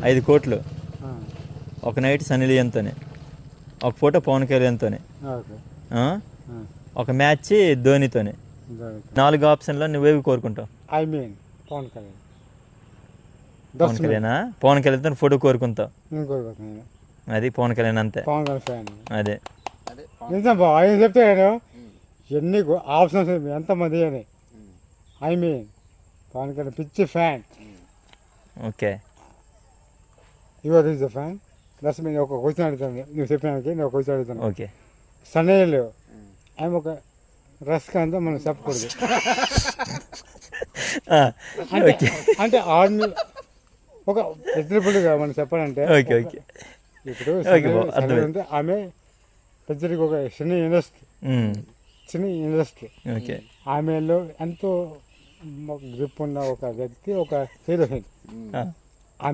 5 కోట్లు ఒక నైట్ సన్నీ లియోన్తోనే, ఒక ఫోటో పవన్ కళ్యాణ్తోనే, ఒక మ్యాచ్ ధోనితోనే. 4 ఆప్షన్లో నువ్వేవి కోరుకుంటావు? I mean Pawan Kalyan. పవన్ కళ్యాణా? పవన్ కళ్యాణ్తో ఫోటో కోరుకుంటావు? అది పవన్ కళ్యాణ్ అంతే. పవన్ కళ్యాణ్ ఫ్యాన్. అదే నిజం బాబు, ఆయన చెప్తే ఎన్ని ఆప్షన్స్ ఎంతమంది అని. ఐ మీన్ పవన్ కళ్యాణ్ పిచ్చి fan. Okay, your is the fan. That's mean ఒక క్వశ్చన్ అడుగుతాను, నువ్వు చెప్పినానికి నేను ఒక క్వశ్చన్ అడుగుతాను. ఓకే, సన్నీళ్ళు ఆమె ఒక రస్క్ అంతా మనం చెప్పకూడదు. అంటే ఆర్మీ ఒక పెద్దగా మనం చెప్పాలంటే ఓకే ఓకే ఇప్పుడు అంటే ఆమె పెద్దడికి ఒక చిన్న ఇండస్ట్రీ. ఓకే, ఆమెలో ఎంతో గ్రిప్ ఉన్న ఒక వ్యక్తి, ఒక హీరోయిన్.